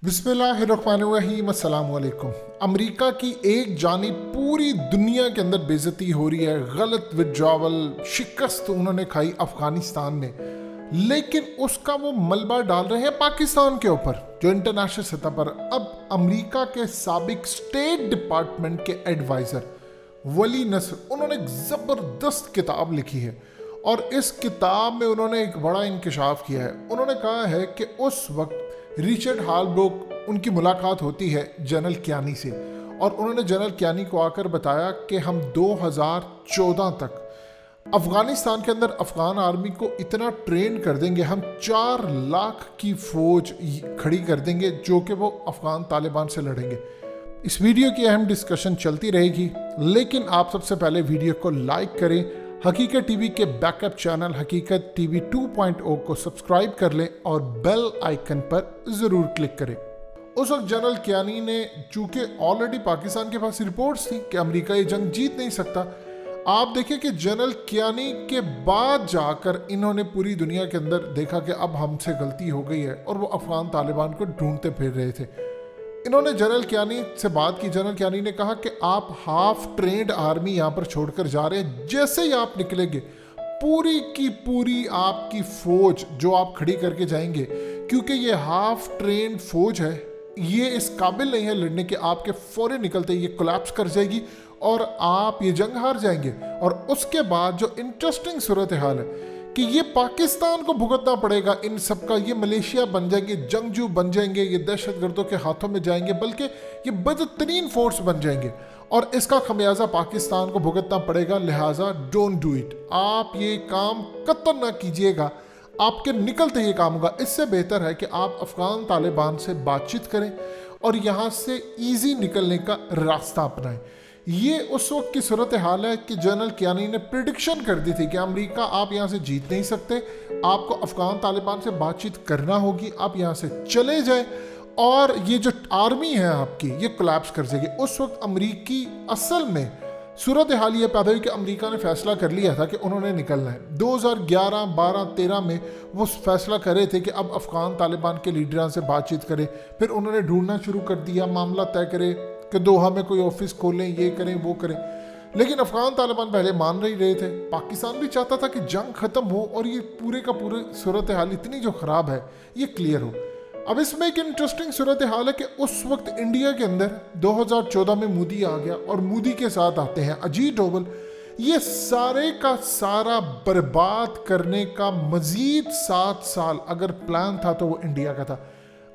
बिस्मिल्लाहिर्रहमानिर्रहीम अस्सलाम वालेकुम। अमेरिका की एक जानिब पूरी दुनिया के अंदर बेइज्जती हो रही है, गलत विड्रॉवल, शिकस्त उन्होंने खाई अफगानिस्तान में, लेकिन उसका वो मलबा डाल रहे हैं पाकिस्तान के ऊपर जो इंटरनेशनल सतह पर। अब अमेरिका के साबिक स्टेट डिपार्टमेंट के एडवाइज़र वली नसर, उन्होंने एक ज़बरदस्त किताब लिखी है और इस किताब में उन्होंने एक बड़ा इंकशाफ किया है। उन्होंने कहा है कि उस वक्त रिचर्ड हालब्रोक उनकी मुलाकात होती है जनरल कियानी से और उन्होंने जनरल कियानी को आकर बताया कि हम 2014 तक अफ़गानिस्तान के अंदर अफ़गान आर्मी को इतना ट्रेन कर देंगे, हम 4 लाख की फ़ौज खड़ी कर देंगे जो कि वो अफ़गान तालिबान से लड़ेंगे। इस वीडियो की अहम डिस्कशन चलती रहेगी, लेकिन आप सबसे पहले वीडियो को लाइक करें, हकीकत टीवी के बैकअप चैनल हकीकत टीवी 2.0 को सब्सक्राइब कर लें और बेल आइकन पर ज़रूर क्लिक करें। उस वक्त जनरल कियानी ने, चूँकि ऑलरेडी पाकिस्तान के पास रिपोर्ट्स थी कि अमेरिका ये जंग जीत नहीं सकता, आप देखिए कि जनरल कियानी के बाद जाकर इन्होंने पूरी दुनिया के अंदर देखा कि अब हमसे गलती हो गई है और वो अफ़गान तालिबान को ढूंढते फिर रहे थे। इन्होंने जनरल कियानी से बात की। जनरल कियानी ने कहा कि आप हाफ ट्रेंड आर्मी यहाँ पर छोड़कर जा रहे हैं, जैसे ही आप निकलेंगे पूरी की पूरी आपकी फौज जो आप खड़ी करके जाएंगे, क्योंकि ये हाफ ट्रेंड फौज है, ये इस काबिल नहीं है लड़ने के, आपके फौरन निकलते ये कोलैप्स कर जाएगी और आप ये जंग हार जाएंगे। और उसके बाद जो इंटरेस्टिंग सूरत हाल है कि ये पाकिस्तान को भुगतना पड़ेगा इन सब का, ये मलेशिया बन जाएंगे, जंगजू बन जाएंगे, ये दहशतगर्दों के हाथों में जाएंगे, बल्कि ये बदतरीन फोर्स बन जाएंगे और इसका खमियाजा पाकिस्तान को भुगतना पड़ेगा। लिहाजा डोंट डू इट, आप ये काम कतई ना कीजिएगा, आपके निकलते ये काम होगा। इससे बेहतर है कि आप अफगान तालिबान से बातचीत करें और यहाँ से ईजी निकलने का रास्ता अपनाएं। ये उस वक्त की सूरत हाल है कि जनरल कियानी ने प्रिडिक्शन कर दी थी कि अमेरिका आप यहाँ से जीत नहीं सकते, आपको अफगान तालिबान से बातचीत करना होगी, आप यहाँ से चले जाएं और ये जो आर्मी है आपकी ये कोलैप्स कर जाएगी। उस वक्त अमेरिकी असल में सूरत हाल ये पैदा हुई कि अमेरिका ने फैसला कर लिया था कि उन्होंने निकलना है। 2011, 12, 13 में वो फैसला कर रहे थे कि अब अफगान तालिबान के लीडरों से बातचीत करें, फिर उन्होंने ढूंढना शुरू कर दिया, मामला तय करे कि दोहा में कोई ऑफिस खोलें, ये करें वो करें, लेकिन अफगान तालिबान पहले मान नहीं रहे थे। पाकिस्तान भी चाहता था कि जंग खत्म हो और ये पूरे का पूरे सूरत हाल इतनी जो ख़राब है ये क्लियर हो। अब इसमें एक इंटरेस्टिंग सूरत हाल है कि उस वक्त इंडिया के अंदर 2014 में मोदी आ गया और मोदी के साथ आते हैं अजीत डोभाल। ये सारे का सारा बर्बाद करने का मजीद 7 साल अगर प्लान था तो वो इंडिया का था।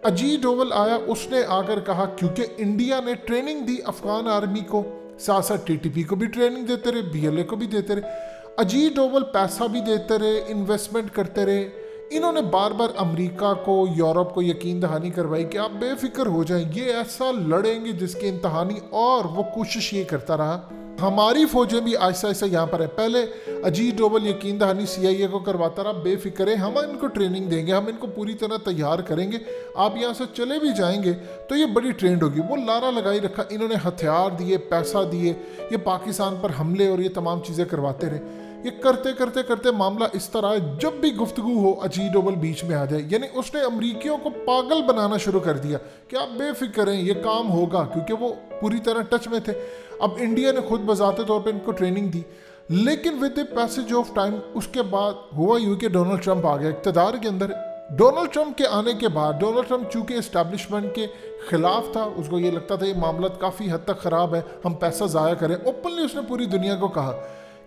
अजीत डोभाल आया, उसने आकर कहा, क्योंकि इंडिया ने ट्रेनिंग दी अफगान आर्मी को, साथ साथ टीटीपी को भी ट्रेनिंग देते रहे, बीएलए को भी देते रहे, अजीत डोभाल पैसा भी देते रहे, इन्वेस्टमेंट करते रहे। इन्होंने बार बार अमेरिका को, यूरोप को यकीन दहानी करवाई कि आप बेफिक्र हो जाएं, ये ऐसा लड़ेंगे जिसकी इंतहानी, और वो कोशिश ये करता रहा। हमारी फौजें भी आहिस्ता आहिस्ता यहाँ पर है। पहले अजीत डोभाल यकीन दहानी सीआईए को करवाता रहा, बेफिक्र है, हम इनको ट्रेनिंग देंगे, हम इनको पूरी तरह तैयार करेंगे, आप यहाँ से चले भी जाएंगे तो ये बड़ी ट्रेंड होगी। वो लारा लगाई रखा, इन्होंने हथियार दिए, पैसा दिए, ये पाकिस्तान पर हमले और ये तमाम चीज़ें करवाते रहे। ये करते करते करते मामला इस तरह है, जब भी गुफ्तगू हो अजीत डोभाल बीच में आ जाए, यानी उसने अमरीकियों को पागल बनाना शुरू कर दिया कि आप बेफिक्र हैं, ये काम होगा, क्योंकि वो पूरी तरह टच में थे। अब इंडिया ने खुद बजाते तौर पे इनको ट्रेनिंग दी, लेकिन with the passage of time उसके बाद हुआ यूं कि डोनाल्ड ट्रंप आ गया इक़्तिदार के अंदर। डोनाल्ड ट्रंप के आने के बाद, डोनाल्ड ट्रंप चूंकि एस्टैब्लिशमेंट के खिलाफ था, उसको ये लगता था ये मामला काफ़ी हद तक ख़राब है, हम पैसा ज़ाया करें, ओपनली उसने पूरी दुनिया को कहा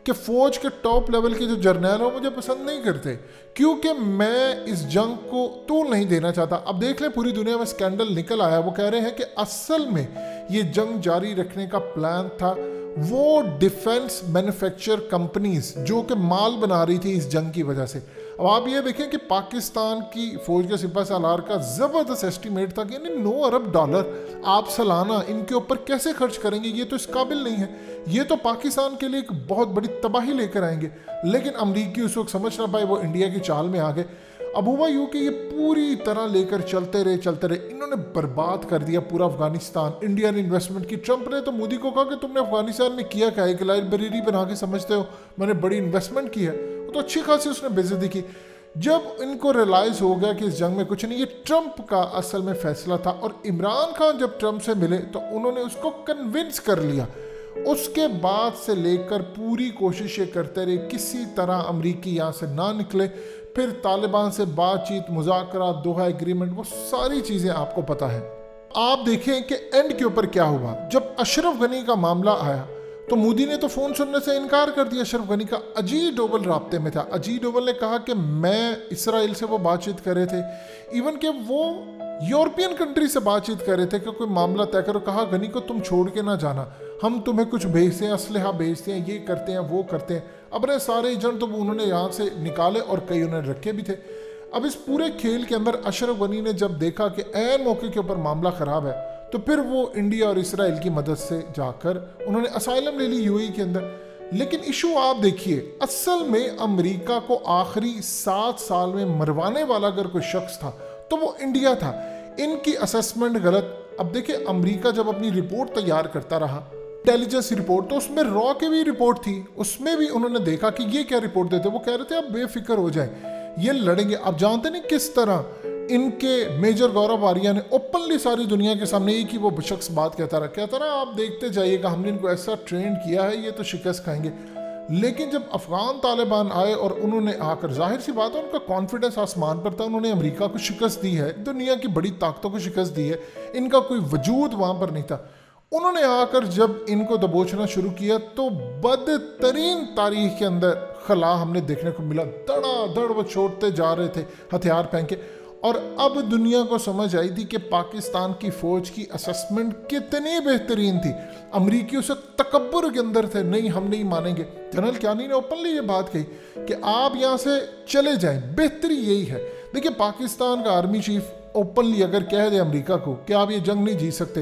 कि फौज के टॉप लेवल के जो जर्नैल हो मुझे पसंद नहीं करते, क्योंकि मैं इस जंग को तूल नहीं देना चाहता। अब देख लें पूरी दुनिया में स्कैंडल निकल आया, वो कह रहे हैं कि असल में ये जंग जारी रखने का प्लान था वो डिफेंस मैन्युफैक्चर कंपनीज जो कि माल बना रही थी इस जंग की वजह से। अब आप ये देखें कि पाकिस्तान की फौज के सिपह सालार का ज़बरदस्त एस्टीमेट था कि यानी 9 अरब डॉलर आप सालाना इनके ऊपर कैसे खर्च करेंगे, ये तो इस काबिल नहीं है, ये तो पाकिस्तान के लिए एक बहुत बड़ी तबाही लेकर आएंगे। लेकिन अमरीकी उस वक्त समझ ना पाए, वो इंडिया की चाल में आ गए। अब हुआ यूँ कि ये पूरी तरह लेकर चलते रहे, इन्होंने बर्बाद कर दिया पूरा अफगानिस्तान। इंडियन इन्वेस्टमेंट की, ट्रंप ने तो मोदी को कहा कि तुमने अफगानिस्तान में किया क्या है, एक लाइब्रेरी बना के समझते हो मैंने बड़ी इन्वेस्टमेंट की है, वो तो अच्छी खासी उसने बेइज्जती की। जब इनको रियलाइज हो गया कि इस जंग में कुछ नहीं, ये ट्रंप का असल में फैसला था, और इमरान खान जब ट्रंप से मिले तो उन्होंने उसको कन्विंस कर लिया। उसके बाद से लेकर पूरी कोशिश ये करते रहे किसी तरह अमरीकी यहाँ से ना निकले। फिर तालिबान से बातचीत, मुज़ाकरा, दोहा एग्रीमेंट, वो सारी चीज़ें आपको पता है। आप देखें कि एंड के ऊपर क्या हुआ। जब अशरफ गनी का मामला आया तो मोदी ने तो फ़ोन सुनने से इनकार कर दिया अशरफ गनी का। अजीत डोवल राब्ते में था। अजीत डोवल ने कहा कि मैं इसराइल से वो बातचीत कर रहे थे, इवन कि वो यूरोपियन कंट्री से बातचीत कर रहे थे कि कोई मामला तय करो। कहा गनी को तुम छोड़ के ना जाना, हम तुम्हें कुछ भेजते हैं, असलहा भेजते हैं, ये करते हैं, वो करते हैं। अब रे सारे एजेंट तो उन्होंने यहाँ से निकाले और कई उन्होंने रखे भी थे। अब इस पूरे खेल के अंदर अशरफ गनी ने जब देखा कि ऐन मौके के ऊपर मामला ख़राब है, तो फिर वो इंडिया और इसराइल की मदद से जाकर उन्होंने असाइलम ले ली यूएई के अंदर। लेकिन इशू आप देखिए, असल में अमेरिका को आखिरी 7 साल में मरवाने वाला अगर कोई शख्स था तो वो इंडिया था। इनकी असेसमेंट गलत। अब देखिए, अमेरिका जब अपनी रिपोर्ट तैयार करता रहा, इंटेलिजेंस रिपोर्ट, तो उसमें रॉ की भी रिपोर्ट थी। उसमें भी उन्होंने देखा कि ये क्या रिपोर्ट देते, वो कह रहे थे आप बेफिक्र हो जाए, ये लड़ेंगे। आप जानते नहीं किस तरह इनके मेजर गौरव आर्या ने ओपनली सारी दुनिया के सामने एक ही वो शख्स बात कहता रहा आप देखते जाइएगा, हमने इनको ऐसा ट्रेंड किया है, ये तो शिकस्त खाएंगे। लेकिन जब अफगान तालिबान आए और उन्होंने आकर, जाहिर सी बात है उनका कॉन्फिडेंस आसमान पर था, उन्होंने अमेरिका को शिकस्त दी है, दुनिया की बड़ी ताकतों को शिकस्त दी है, इनका कोई वजूद वहाँ पर नहीं था। उन्होंने आकर जब इनको दबोचना शुरू किया तो बदतरीन तारीख के अंदर खला हमने देखने को मिला। धड़ाधड़ वो छोड़ते जा रहे थे हथियार पहन के। और अब दुनिया को समझ आई थी कि पाकिस्तान की फौज की असेसमेंट कितनी बेहतरीन थी। अमरीकी उस तकब्बुर के अंदर थे, नहीं हम नहीं मानेंगे। जनरल कियानी ने ओपनली ये बात कही कि आप यहाँ से चले जाएं, बेहतरी यही है। देखिए, पाकिस्तान का आर्मी चीफ ओपनली अगर कह दे अमेरिका को कि आप ये जंग नहीं जीत सकते,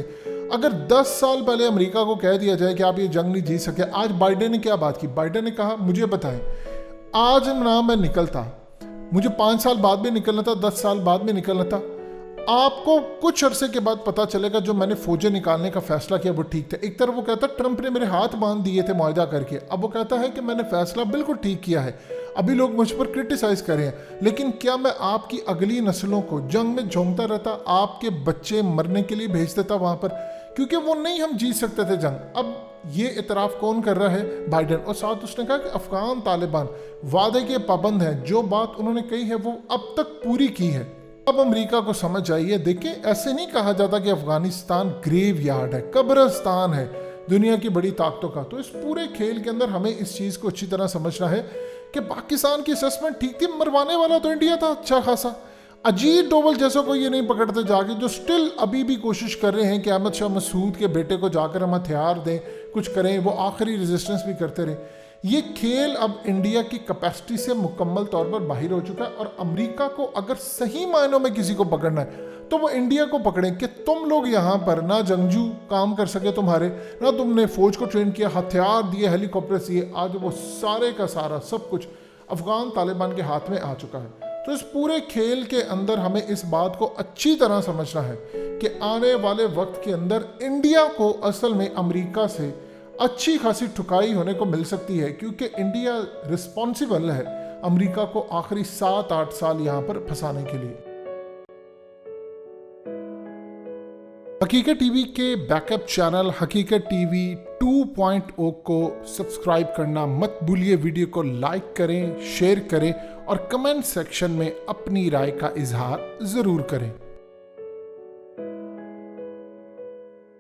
अगर 10 साल पहले अमेरिका को कह दिया जाए कि आप ये जंग नहीं जीत सकते, आज बाइडेन ने क्या बात की? बाइडेन ने कहा मुझे बताएं, आज ना मैं निकलता, मुझे 5 साल बाद में निकलना था, 10 साल बाद में निकलना था, आपको कुछ अरसे के बाद पता चलेगा जो मैंने फौजें निकालने का फैसला किया वो ठीक था। एक तरफ वो कहता ट्रंप ने मेरे हाथ बांध दिए थे मुआहदा करके, अब वो कहता है कि मैंने फैसला बिल्कुल ठीक किया है। अभी लोग मुझ पर क्रिटिसाइज कर रहे हैं, लेकिन क्या मैं आपकी अगली नस्लों को जंग में झोंकता रहता, आपके बच्चे मरने के लिए भेज देता वहां पर? क्योंकि वो नहीं हम जीत सकते थे जंग। अब ये इतराफ़ कौन कर रहा है? बाइडेन। और साथ उसने कहा कि अफगान तालिबान वादे के पाबंद हैं, जो बात उन्होंने कही है वो अब तक पूरी की है। अब अमेरिका को समझ आई है। देखिए, ऐसे नहीं कहा जाता कि अफगानिस्तान ग्रेव यार्ड है, कब्रिस्तान है दुनिया की बड़ी ताकतों का। तो इस पूरे खेल के अंदर हमें इस चीज़ को अच्छी तरह समझना है कि पाकिस्तान की असेसमेंट ठीक थी, मरवाने वाला तो इंडिया था अच्छा खासा। अजीत डोवल जैसा को ये नहीं पकड़ते जाके, जो स्टिल अभी भी कोशिश कर रहे हैं कि अहमद शाह मसूद के बेटे को जाकर हम हथियार दें, कुछ करें, वो आखिरी रेजिस्टेंस भी करते रहे। ये खेल अब इंडिया की कैपेसिटी से मुकम्मल तौर पर बाहर हो चुका है। और अमेरिका को अगर सही मायनों में किसी को पकड़ना है तो वो इंडिया को पकड़ें कि तुम लोग यहाँ पर ना जंगजू काम कर सके तुम्हारे, ना तुमने फौज को ट्रेन किया, हथियार दिए, हेलीकॉप्टर दिए, आज वो सारे का सारा सब कुछ अफगान तालिबान के हाथ में आ चुका है। तो इस पूरे खेल के अंदर हमें इस बात को अच्छी तरह समझना है कि आने वाले वक्त के अंदर इंडिया को असल में अमेरिका से अच्छी खासी ठुकाई होने को मिल सकती है, क्योंकि इंडिया रिस्पॉन्सिबल है अमेरिका को आखिरी 7-8 साल यहाँ पर फंसाने के लिए। हकीकत टीवी के बैकअप चैनल हकीकत टीवी 2.0 को सब्सक्राइब करना मत भूलिए। वीडियो को लाइक करें, शेयर करें और कमेंट सेक्शन में अपनी राय का इजहार ज़रूर करें।